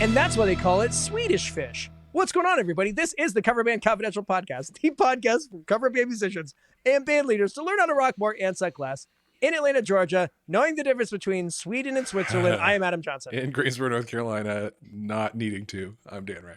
And that's why they call it Swedish Fish. What's going on, everybody? This is the Cover Band Confidential Podcast, the podcast for cover band musicians and band leaders to learn how to rock more and set glass. In Atlanta, Georgia, knowing the difference between Sweden and Switzerland, I am Adam Johnson. In Greensboro, North Carolina, not needing to, I'm Dan Ray.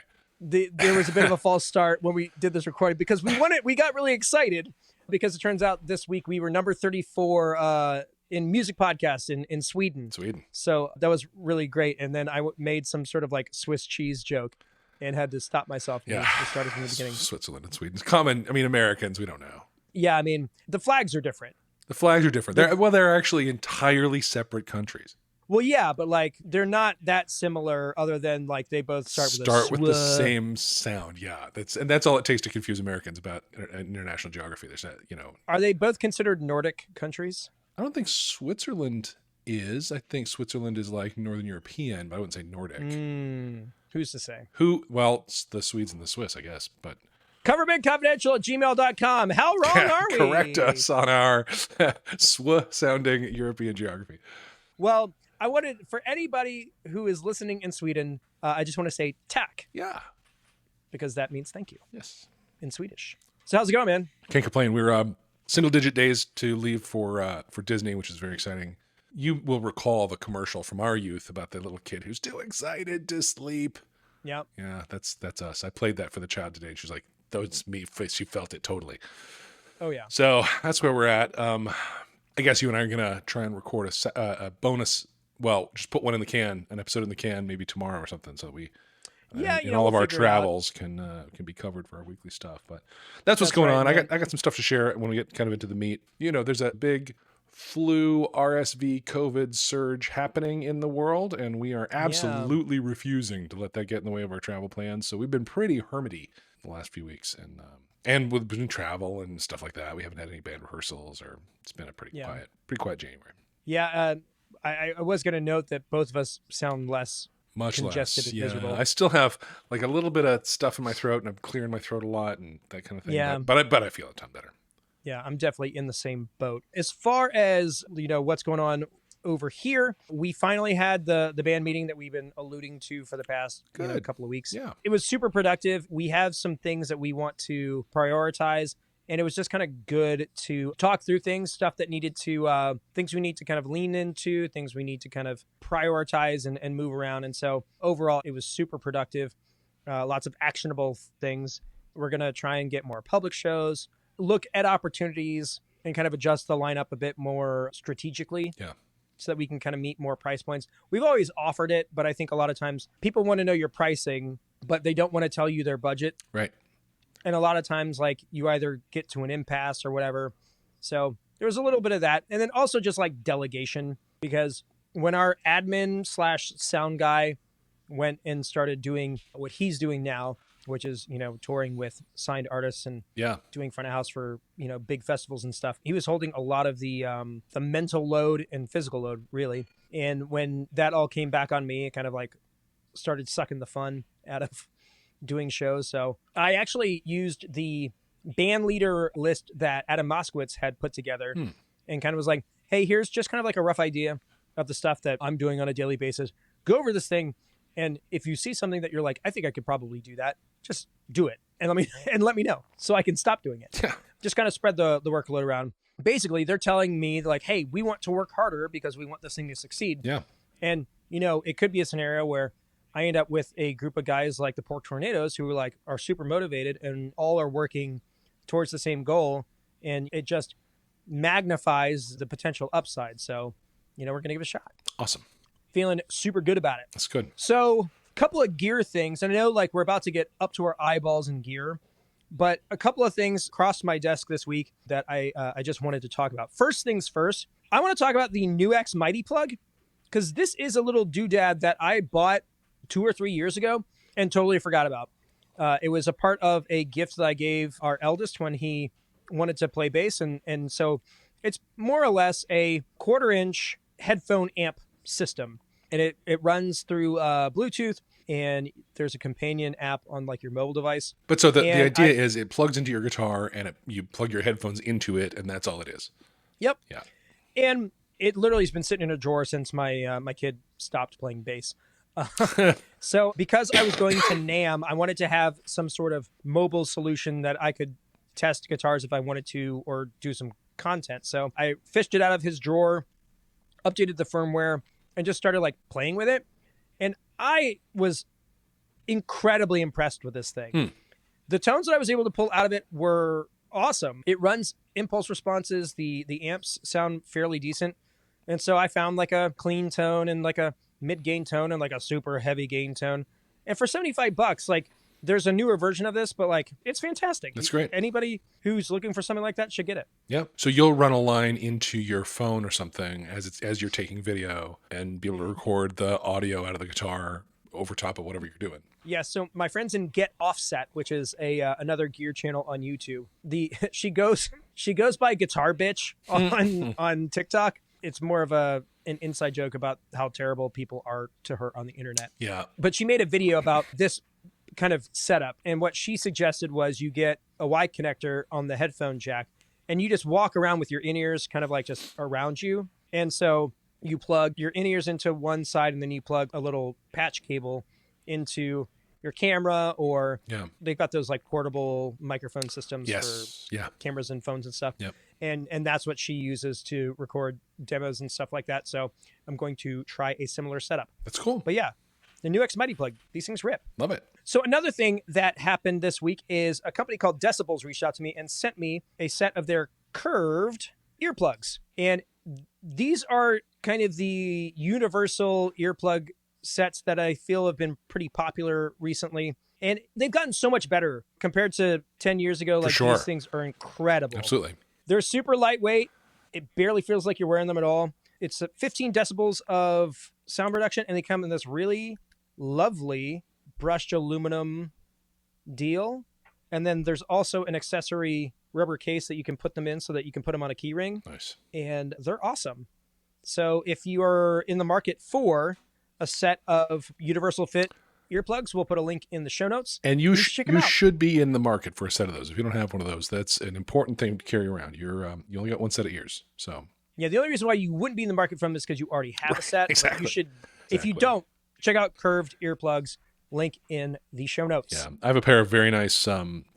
There was a bit of a false start when we did this recording because we got really excited because it turns out this week we were number 34 in music podcasts in Sweden. So that was really great. And then I made some sort of like Swiss cheese joke and had to stop myself. Yeah. To start from the beginning. Switzerland and Sweden's common. I mean, Americans, we don't know. Yeah, I mean, the flags are different. The flags are different. They're actually entirely separate countries. Well, yeah, but like they're not that similar other than like they both start with the same sound. Yeah, that's all it takes to confuse Americans about international geography. There's that, Are they both considered Nordic countries? I don't think Switzerland is. I think Switzerland is like Northern European, but I wouldn't say Nordic. Who's to say? Well, it's the Swedes and the Swiss, I guess, but coverbandconfidential@gmail.com. How wrong are we? Correct us on our sounding European geography. Well, I wanted, for anybody who is listening in Sweden, I just want to say tack. Yeah. Because that means thank you. Yes. In Swedish. So how's it going, man? Can't complain. We're single-digit days to leave for Disney, which is very exciting. You will recall the commercial from our youth about the little kid who's too excited to sleep. Yeah. Yeah, that's us. I played that for the child today, and she's like, that's me. She felt it totally. Oh, yeah. So that's where we're at. I guess you and I are going to try and record a bonus. Well, just put one in the can, an episode in the can, maybe tomorrow or something, so that we, all of our travels can be covered for our weekly stuff. But that's what's going on. I got some stuff to share when we get kind of into the meat. There's a big flu, RSV, COVID surge happening in the world, and we are absolutely refusing to let that get in the way of our travel plans. So we've been pretty hermity the last few weeks, and with between travel and stuff like that, we haven't had any band rehearsals, or it's been a pretty quiet January. Yeah. I was going to note that both of us sound much congested and miserable. I still have like a little bit of stuff in my throat, and I'm clearing my throat a lot and that kind of thing. Yeah. But I feel a ton better. Yeah, I'm definitely in the same boat. As far as, what's going on over here, we finally had the band meeting that we've been alluding to for the past couple of weeks. Yeah. It was super productive. We have some things that we want to prioritize, and it was just kind of good to talk through stuff that needed to, things we need to kind of lean into, things we need to kind of prioritize and move around. And so overall, it was super productive. Lots of actionable things. We're going to try and get more public shows, look at opportunities, and kind of adjust the lineup a bit more strategically. Yeah. So that we can kind of meet more price points. We've always offered it, but I think a lot of times people want to know your pricing, but they don't want to tell you their budget. Right. And a lot of times, like, you either get to an impasse or whatever. So there was a little bit of that. And then also just like delegation, because when our admin/sound guy went and started doing what he's doing now, which is, touring with signed artists and doing front of house for, big festivals and stuff. He was holding a lot of the mental load and physical load, really. And when that all came back on me, it kind of like started sucking the fun out of doing shows. So I actually used the band leader list that Adam Moskowitz had put together and kind of was like, hey, here's just kind of like a rough idea of the stuff that I'm doing on a daily basis. Go over this thing. And if you see something that you're like, I think I could probably do that, just do it. And let me know so I can stop doing it. Yeah. Just kind of spread the workload around. Basically, they're telling me like, hey, we want to work harder because we want this thing to succeed. Yeah. And, it could be a scenario where I end up with a group of guys like the Pork Tornadoes who are super motivated and all are working towards the same goal. And it just magnifies the potential upside. So, we're going to give it a shot. Awesome. Feeling super good about it. That's good. So a couple of gear things. And I know like we're about to get up to our eyeballs in gear, but a couple of things crossed my desk this week that I just wanted to talk about. First things first, I want to talk about the NUX Mighty Plug, because this is a little doodad that I bought 2 or 3 years ago and totally forgot about. It was a part of a gift that I gave our eldest when he wanted to play bass. And so it's more or less a 1/4-inch headphone amp system. And it runs through Bluetooth, and there's a companion app on like your mobile device. But so the idea is it plugs into your guitar, and you plug your headphones into it, and that's all it is. Yep. Yeah. And it literally has been sitting in a drawer since my kid stopped playing bass. So because I was going to NAMM, I wanted to have some sort of mobile solution that I could test guitars if I wanted to or do some content. So I fished it out of his drawer, updated the firmware, and just started like playing with it. And I was incredibly impressed with this thing. The tones that I was able to pull out of it were awesome. It runs impulse responses. The amps sound fairly decent. And so I found like a clean tone and like a mid gain tone and like a super heavy gain tone. And for $75, like there's a newer version of this, but like it's fantastic. That's great. Anybody who's looking for something like that should get it. Yeah. So you'll run a line into your phone or something as you're taking video and be able to record the audio out of the guitar over top of whatever you're doing. Yeah, so my friends in Get Offset, which is another gear channel on YouTube. She goes by Guitar Bitch on TikTok. It's more of an inside joke about how terrible people are to her on the internet. Yeah. But she made a video about this kind of setup, and what she suggested was you get a Y connector on the headphone jack, and you just walk around with your in-ears kind of like just around you. And so you plug your in-ears into one side, and then you plug a little patch cable into your camera, or they've got those like portable microphone systems for cameras and phones and stuff. Yep. And that's what she uses to record demos and stuff like that. So I'm going to try a similar setup. That's cool. But yeah, the new X Mighty plug, these things rip. Love it. So another thing that happened this week is a company called Decibulz reached out to me and sent me a set of their curved earplugs. And these are kind of the universal earplug sets that I feel have been pretty popular recently. And they've gotten so much better compared to 10 years ago. Like these things are incredible. Absolutely. They're super lightweight. It barely feels like you're wearing them at all. It's 15 decibels of sound reduction, and they come in this really lovely brushed aluminum deal. And then there's also an accessory rubber case that you can put them in so that you can put them on a key ring. Nice. And they're awesome. So if you are in the market for a set of universal fit earplugs, we'll put a link in the show notes. And you should be in the market for a set of those. If you don't have one of those, that's an important thing to carry around. You only got one set of ears. So yeah, the only reason why you wouldn't be in the market from this is because you already have a set. Exactly. You should, if you don't, check out curved earplugs. Link in the show notes. Yeah, I have a pair of very nice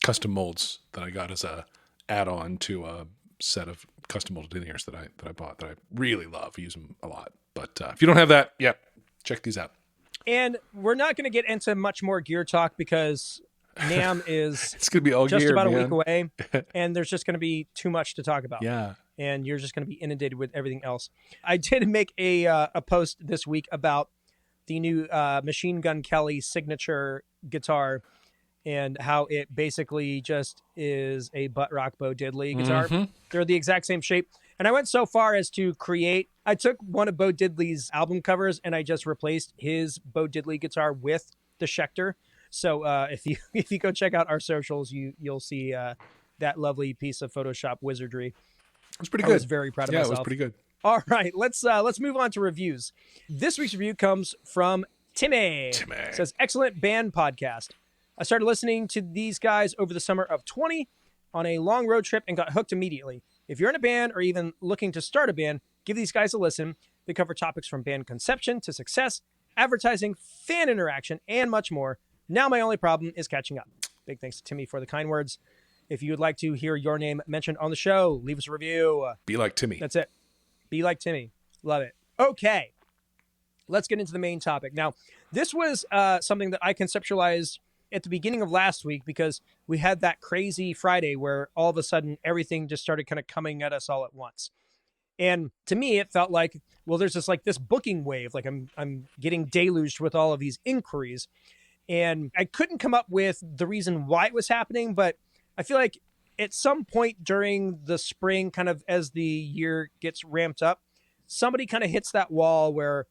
custom molds that I got as a add-on to a set of custom molded in-ears that I bought that I really love. I use them a lot. But if you don't have that, check these out. And we're not going to get into much more gear talk because NAMM is it's going to be all just gear, about man. a week away, and there's just going to be too much to talk about. Yeah. And you're just going to be inundated with everything else. I did make a post this week about the new Machine Gun Kelly signature guitar and how it basically just is a butt rock Bo Diddley guitar. Mm-hmm. They're the exact same shape. And I went so far as to I took one of Bo Diddley's album covers and I just replaced his Bo Diddley guitar with the Schecter. So if you go check out our socials, you'll see that lovely piece of Photoshop wizardry. It was pretty good. I was very proud of myself. Yeah, it was pretty good. All right, let's move on to reviews. This week's review comes from Timmy. It says, excellent band podcast. I started listening to these guys over the summer of 20 on a long road trip and got hooked immediately. If you're in a band or even looking to start a band, give these guys a listen. They cover topics from band conception to success, advertising, fan interaction, and much more. Now my only problem is catching up. Big thanks to Timmy for the kind words. If you would like to hear your name mentioned on the show, leave us a review. Be like Timmy. That's it. Be like Timmy. Love it. Okay. Let's get into the main topic. Now, this was something that I conceptualized at the beginning of last week because we had that crazy Friday where all of a sudden everything just started kind of coming at us all at once. And to me, it felt like, well, there's this booking wave. Like I'm getting deluged with all of these inquiries. And I couldn't come up with the reason why it was happening, but I feel like at some point during the spring, kind of as the year gets ramped up, somebody kind of hits that wall where,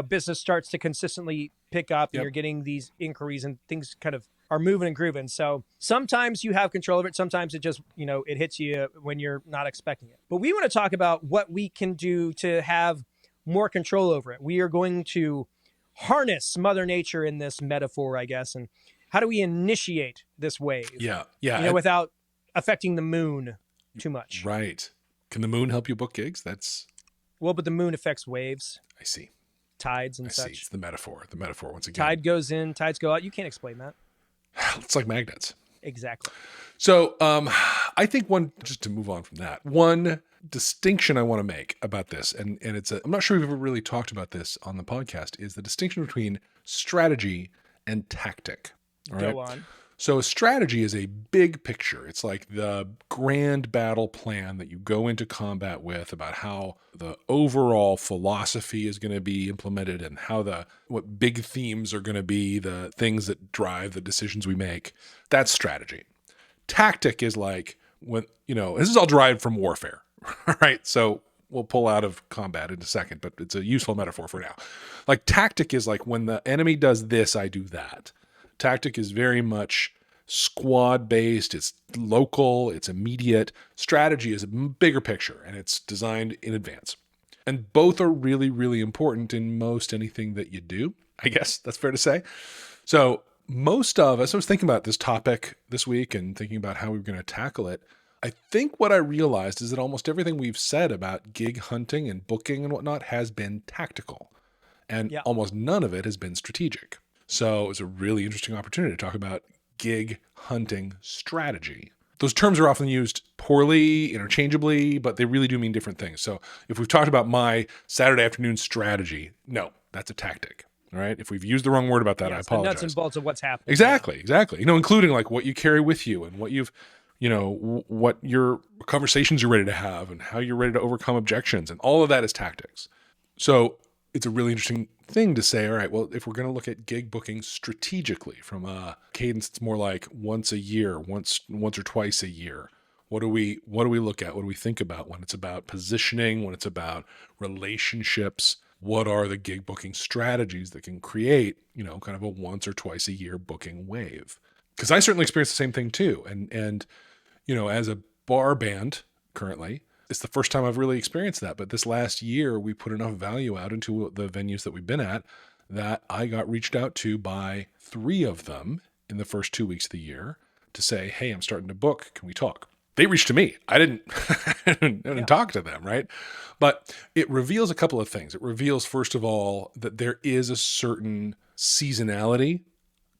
business starts to consistently pick up and you're getting these inquiries and things kind of are moving and grooving. So sometimes you have control of it. Sometimes it just, it hits you when you're not expecting it. But we want to talk about what we can do to have more control over it. We are going to harness Mother Nature in this metaphor, I guess. And how do we initiate this wave? Yeah. Without affecting the moon too much. Right. Can the moon help you book gigs? Well, but the moon affects waves. I see. tides and I see. such. It's the metaphor once again. Tide goes in, tides go out. You can't explain that. It's like magnets. Exactly. So I think just to move on from that, one distinction I want to make about this, and I'm not sure we've ever really talked about this on the podcast, is the distinction between strategy and tactic. All right? Go on. So a strategy is a big picture. It's like the grand battle plan that you go into combat with, about how the overall philosophy is going to be implemented and what big themes are going to be, the things that drive the decisions we make. That's strategy. Tactic is like when, this is all derived from warfare, right? So we'll pull out of combat in a second, but it's a useful metaphor for now. Like tactic is like when the enemy does this, I do that. Tactic is very much squad based. It's local. It's immediate. Strategy is a bigger picture, and it's designed in advance. And both are really, really important in most anything that you do. I guess that's fair to say. So most of us, I was thinking about this topic this week and thinking about how we were going to tackle it. I think what I realized is that almost everything we've said about gig hunting and booking and whatnot has been tactical, and almost none of it has been strategic. So it was a really interesting opportunity to talk about gig hunting strategy. Those terms are often used poorly, interchangeably, but they really do mean different things. So if we've talked about my Saturday afternoon strategy, no, that's a tactic. All right. If we've used the wrong word about that, I apologize. The nuts and bolts of what's happening. Exactly. Including like what you carry with you and what you've, what your conversations you're ready to have and how you're ready to overcome objections, and all of that is tactics. So it's a really interesting thing to say, all right, well, if we're going to look at gig booking strategically from a cadence, it's more like once a year, once or twice a year. What do we look at? What do we think about when it's about positioning, when it's about relationships? What are the gig booking strategies that can create, kind of a once or twice a year booking wave? Because I certainly experience the same thing too. And as a bar band currently, it's the first time I've really experienced that. But this last year, we put enough value out into the venues that we've been at that I got reached out to by 3 of them in the first 2 weeks of the year to say, hey, I'm starting to book. Can we talk? They reached to me. I didn't talk to them, right? But it reveals a couple of things. It reveals, first of all, that there is a certain seasonality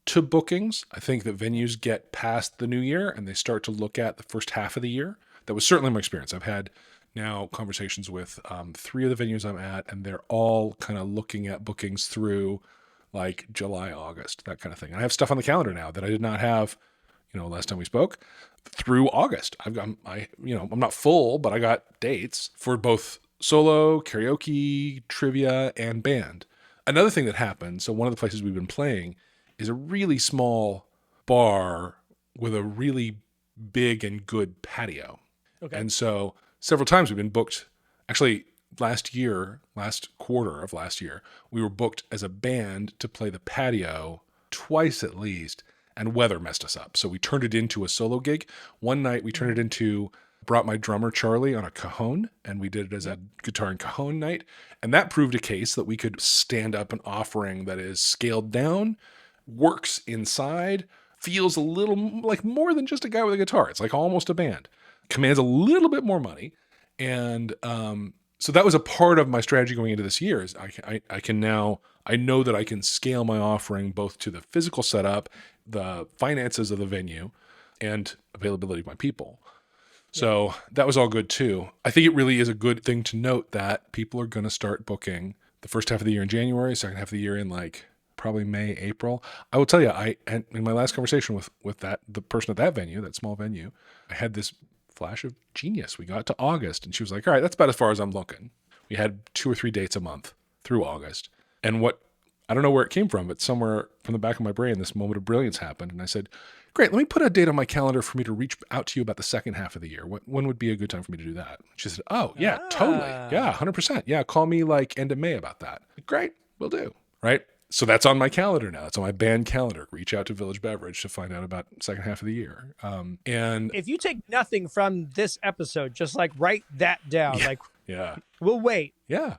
to bookings. I think that venues get past the new year and they start to look at the first half of the year. That was certainly my experience. I've had now conversations with 3 of the venues I'm at, and they're all kind of looking at bookings through like July, August, that kind of thing. And I have stuff on the calendar now that I did not have, last time we spoke, through August. I'm not full, but I got dates for both solo, karaoke, trivia, and band. Another thing that happened, so one of the places we've been playing is a really small bar with a really big and good patio. Okay. And so several times we've been booked. Actually, last quarter of last year, we were booked as a band to play the patio twice at least, and weather messed us up. So we turned it into a solo gig. One night we turned it into, brought my drummer Charlie on a cajon, and we did it as a guitar and cajon night. And that proved a case that we could stand up an offering that is scaled down, works inside, feels a little like more than just a guy with a guitar. It's like almost a band. Commands a little bit more money. And so that was a part of my strategy going into this year is I know that I can scale my offering both to the physical setup, the finances of the venue, and availability of my people. So that was all good too. I think it really is a good thing to note that people are going to start booking the first half of the year in January, second half of the year in like probably May, April. I will tell you, in my last conversation with the person at that venue, that small venue, I had this flash of genius. We got to August and she was like, all right, that's about as far as I'm looking. We had 2 or 3 dates a month through August. And I don't know where it came from, but somewhere from the back of my brain, this moment of brilliance happened. And I said, great, let me put a date on my calendar for me to reach out to you about the second half of the year. When would be a good time for me to do that? She said, oh, yeah, totally. Yeah, 100%. Yeah, call me like end of May about that. Great, will do. Right? So that's on my calendar now. It's on my band calendar. Reach out to Village Beverage to find out about second half of the year. And if you take nothing from this episode, just like write that down. Yeah. We'll wait. Yeah.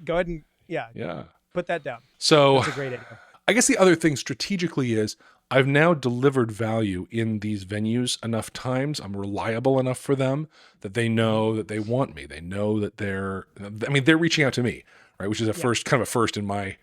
Go ahead and put that down. So that's a great idea. I guess the other thing strategically is I've now delivered value in these venues enough times. I'm reliable enough for them that they know that they want me. They know that they're reaching out to me. right? Which is a first, kind of a first in my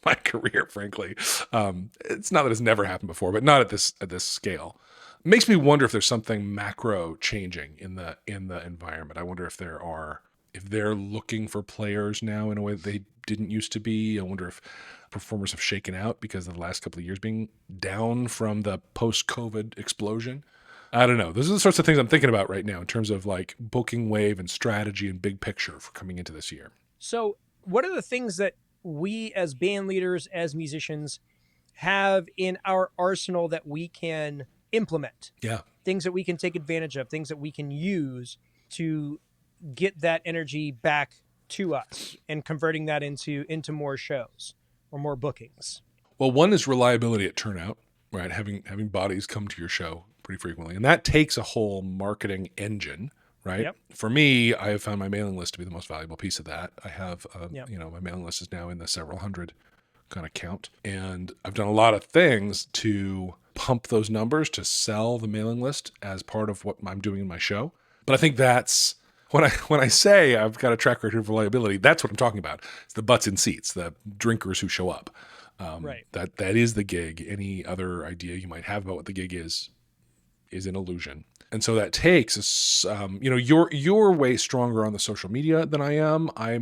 my career, frankly. It's not that it's never happened before, but not at this scale. It makes me wonder if there's something macro changing in the environment. I wonder if they're looking for players now in a way that they didn't used to be. I wonder if performers have shaken out because of the last couple of years being down from the post-COVID explosion. I don't know. Those are the sorts of things I'm thinking about right now in terms of like booking wave and strategy and big picture for coming into this year. So what are the things that we as band leaders, as musicians, have in our arsenal that we can implement? Yeah. Things that we can take advantage of, things that we can use to get that energy back to us and converting that into more shows or more bookings. Well, one is reliability at turnout, right? Having bodies come to your show pretty frequently. And that takes a whole marketing engine, right? Yep. For me, I have found my mailing list to be the most valuable piece of that. I have, my mailing list is now in the several hundred kind of count. And I've done a lot of things to pump those numbers to sell the mailing list as part of what I'm doing in my show. But I think that's, when I say I've got a track record of reliability, that's what I'm talking about. It's the butts in seats, the drinkers who show up. Right. That is the gig. Any other idea you might have about what the gig is an illusion. And so that takes you're way stronger on the social media than I am. I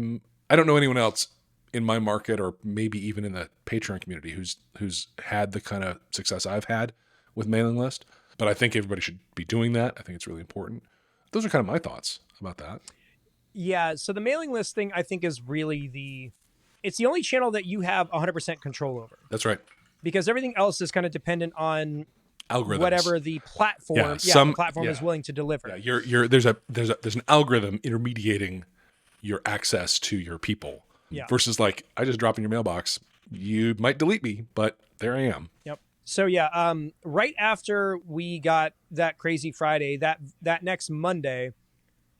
don't know anyone else in my market or maybe even in the Patreon community who's had the kind of success I've had with mailing list. But I think everybody should be doing that. I think it's really important. Those are kind of my thoughts about that. Yeah. So the mailing list thing, I think, is really it's the only channel that you have 100% control over. That's right. Because everything else is kind of dependent on algorithms, whatever the platform, the platform is willing to deliver. Yeah, there's an algorithm intermediating your access to your people. Yeah. Versus like, I just drop in your mailbox. You might delete me, but there I am. Yep. So right after we got that crazy Friday, that next Monday,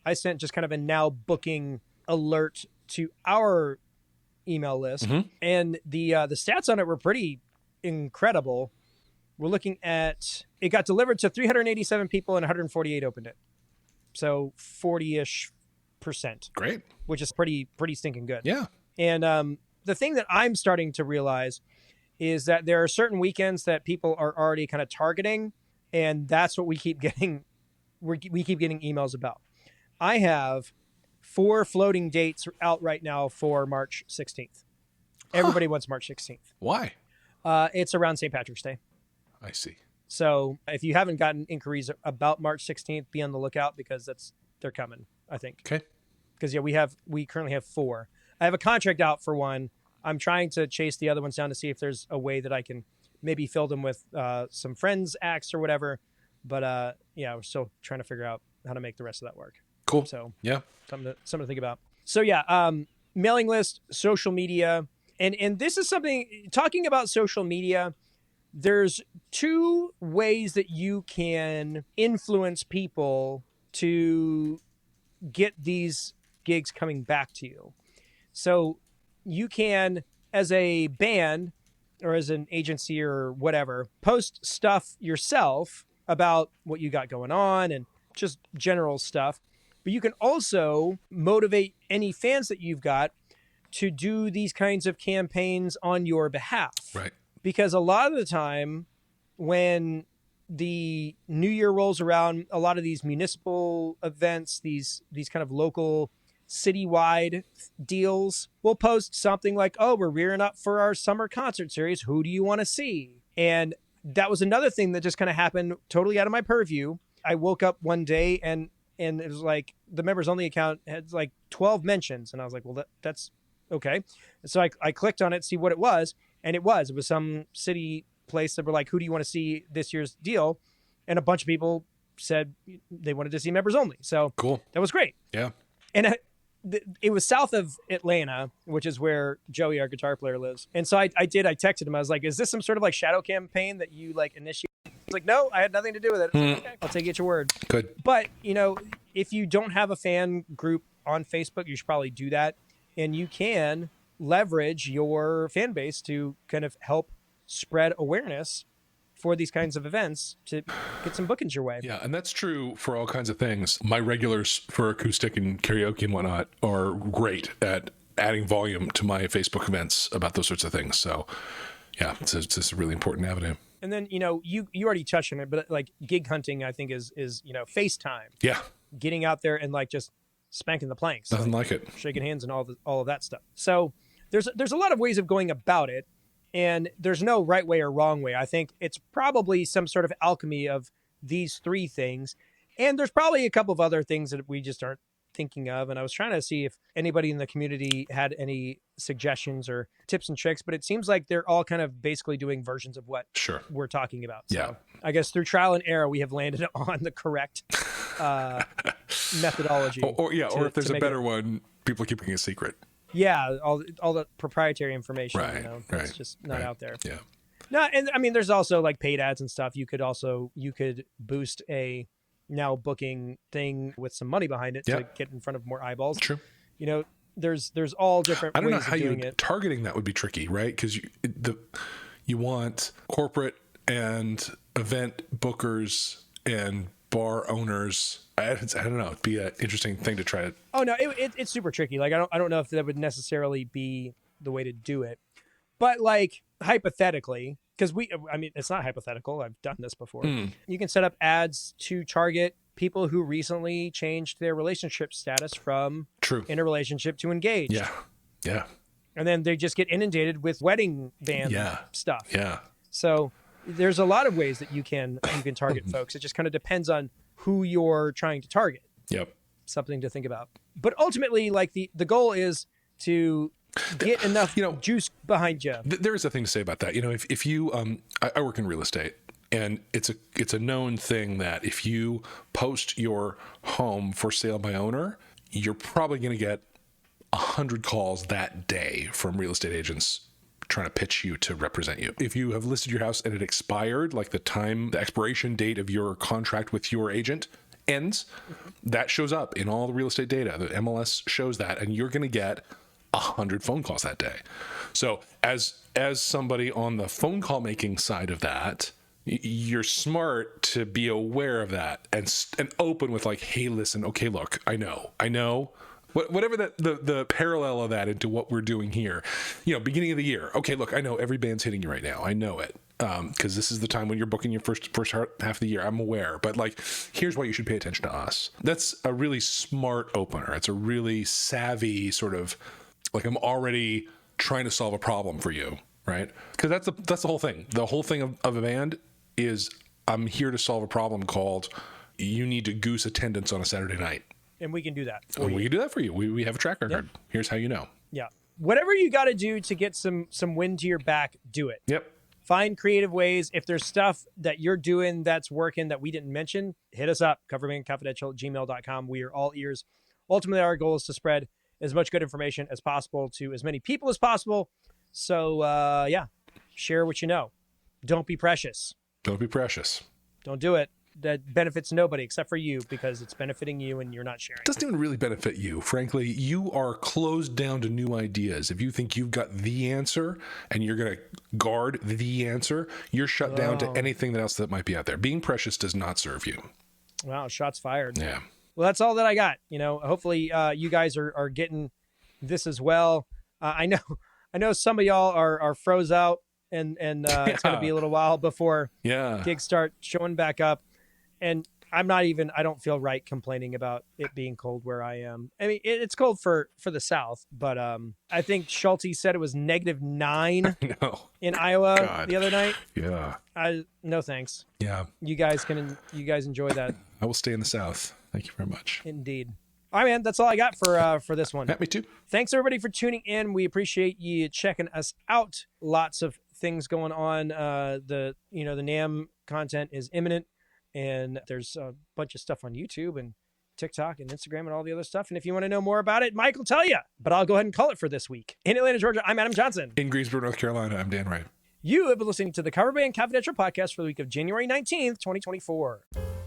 I sent just kind of a now booking alert to our email list, and the stats on it were pretty incredible. We're looking at, it got delivered to 387 people and 148 opened it. So 40-ish%. Great. Which is pretty stinking good. Yeah. And the thing that I'm starting to realize is that there are certain weekends that people are already kind of targeting, and that's what we keep getting. We keep getting emails about. I have 4 floating dates out right now for March 16th. Everybody wants March 16th. Why? It's around St. Patrick's Day. I see. So if you haven't gotten inquiries about March 16th, be on the lookout because they're coming, I think. Okay. Because we currently have 4. I have a contract out for one. I'm trying to chase the other ones down to see if there's a way that I can maybe fill them with some friends acts or whatever. But we're still trying to figure out how to make the rest of that work. Cool. So yeah, something to think about. So mailing list, social media, and this is something, talking about social media, there's 2 ways that you can influence people to get these gigs coming back to you. So you can, as a band or as an agency or whatever, post stuff yourself about what you got going on and just general stuff. But you can also motivate any fans that you've got to do these kinds of campaigns on your behalf. Right. Because a lot of the time when the new year rolls around, a lot of these municipal events, these kind of local citywide deals will post something like, oh, we're rearing up for our summer concert series. Who do you want to see? And that was another thing that just kind of happened totally out of my purview. I woke up one day and it was like the members only account had like 12 mentions. And I was like, well, that's okay. So I clicked on it, see what it was. And it was some city place that were like, who do you want to see this year's deal? And a bunch of people said they wanted to see members only. So cool. That was great. Yeah. And it was south of Atlanta, which is where Joey, our guitar player, lives. And so I texted him. I was like, is this some sort of like shadow campaign that you like initiate? He's like, no, I had nothing to do with it. Like, okay, I'll take it at your word. Good. But, if you don't have a fan group on Facebook, you should probably do that. And you can leverage your fan base to kind of help spread awareness for these kinds of events to get some bookings your way. Yeah, and that's true for all kinds of things. My regulars for acoustic and karaoke and whatnot are great at adding volume to my Facebook events about those sorts of things. So yeah, it's just a really important avenue. And then, you already touched on it, but like gig hunting, I think is FaceTime. Yeah. Getting out there and like just spanking the planks. Nothing like it. Shaking hands and all of that stuff. So there's a lot of ways of going about it, and there's no right way or wrong way. I think it's probably some sort of alchemy of these three things. And there's probably a couple of other things that we just aren't thinking of. And I was trying to see if anybody in the community had any suggestions or tips and tricks, but it seems like they're all kind of basically doing versions of what we're talking about. Yeah. So I guess through trial and error, we have landed on the correct methodology. Or if there's a better one, people are keeping it a secret. Yeah. All the proprietary information, it's just not out there. Yeah. No. And I mean, there's also like paid ads and stuff. You could boost a now booking thing with some money behind it to get in front of more eyeballs. True. There's all different ways of doing it. Targeting that would be tricky, right? Because you want corporate and event bookers and bar owners. I don't know. It'd be an interesting thing to try. Oh no, it's super tricky. Like I don't know if that would necessarily be the way to do it, but like hypothetically, because it's not hypothetical. I've done this before. You can set up ads to target people who recently changed their relationship status from in a relationship to engaged. Yeah. Yeah. And then they just get inundated with wedding band stuff. Yeah. So there's a lot of ways that you can target folks. It just kind of depends on who you're trying to target. Yep. Something to think about. But ultimately, like the goal is to get enough juice behind you. There is a thing to say about that. If you I work in real estate, and it's a known thing that if you post your home for sale by owner, you're probably going to get 100 calls that day from real estate agents trying to pitch you to represent you. If you have listed your house and it expired, like the expiration date of your contract with your agent ends, that shows up in all the real estate data. The MLS shows that, and you're going to get 100 phone calls that day. So as somebody on the phone call making side of that, you're smart to be aware of that and open with like, hey, listen, okay, look, I know. Whatever the parallel of that into what we're doing here, beginning of the year. Okay, look, I know every band's hitting you right now. I know it. Because this is the time when you're booking your first half of the year. I'm aware, but like, here's why you should pay attention to us. That's a really smart opener. It's a really savvy sort of like, I'm already trying to solve a problem for you, right? Because that's the whole thing. The whole thing of a band is I'm here to solve a problem called you need to goose attendance on a Saturday night. And we can do that. We can do that for you. We have a track record. Yep. Here's how you know. Yeah. Whatever you got to do to get some wind to your back, do it. Yep. Find creative ways. If there's stuff that you're doing that's working that we didn't mention, hit us up, coverbandconfidential@gmail.com. We are all ears. Ultimately, our goal is to spread as much good information as possible to as many people as possible. So, share what you know. Don't be precious. Don't be precious. Don't do it. That benefits nobody except for you, because it's benefiting you and you're not sharing. It doesn't even really benefit you. Frankly, you are closed down to new ideas. If you think you've got the answer and you're going to guard the answer, you're shut down to anything else that might be out there. Being precious does not serve you. Wow, shots fired. Yeah. Well, that's all that I got. Hopefully you guys are getting this as well. I know some of y'all are froze out and it's going to be a little while before gigs start showing back up. And I don't feel right complaining about it being cold where I am. I mean, it's cold for the South, but I think Schulte said it was -9 in Iowa the other night. Yeah. No thanks. Yeah. You guys enjoy that. I will stay in the South. Thank you very much. Indeed. All right, man. That's all I got for this one. Yeah, me too. Thanks everybody for tuning in. We appreciate you checking us out. Lots of things going on. The NAMM content is imminent. And there's a bunch of stuff on YouTube and TikTok and Instagram and all the other stuff. And if you want to know more about it, Mike will tell you. But I'll go ahead and call it for this week. In Atlanta, Georgia, I'm Adam Johnson. In Greensboro, North Carolina, I'm Dan Wright. You have been listening to the Cover Band Confidential podcast for the week of January 19th, 2024.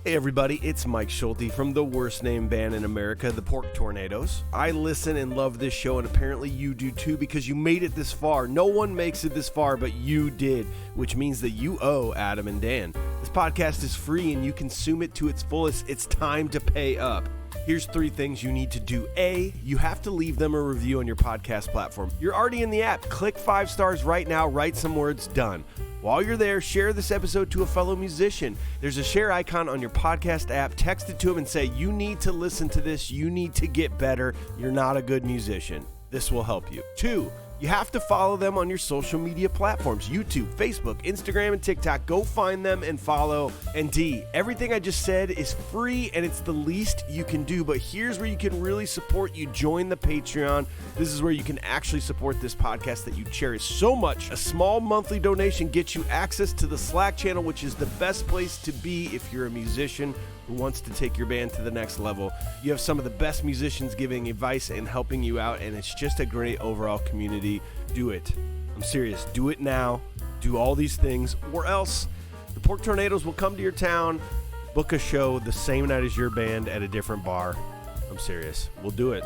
Hey everybody, it's Mike Schulte from the worst named band in America, the Pork Tornadoes. I listen and love this show, and apparently you do too, because you made it this far. No one makes it this far, but you did, which means that you owe Adam and Dan. This podcast is free and you consume it to its fullest. It's time to pay up. Here's 3 things you need to do. A, you have to leave them a review on your podcast platform. You're already in the app. Click 5 stars right now, write some words, done. While you're there, share this episode to a fellow musician. There's a share icon on your podcast app. Text it to him and say, you need to listen to this. You need to get better. You're not a good musician. This will help you. 2, you have to follow them on your social media platforms, YouTube, Facebook, Instagram, and TikTok. Go find them and follow. And D, everything I just said is free and it's the least you can do, but here's where you can really support you. Join the Patreon. This is where you can actually support this podcast that you cherish so much. A small monthly donation gets you access to the Slack channel, which is the best place to be if you're a musician who wants to take your band to the next level. You have some of the best musicians giving advice and helping you out, and it's just a great overall community. Do it. I'm serious. Do it now. Do all these things, or else the Pork Tornadoes will come to your town, book a show the same night as your band at a different bar. I'm serious. We'll do it.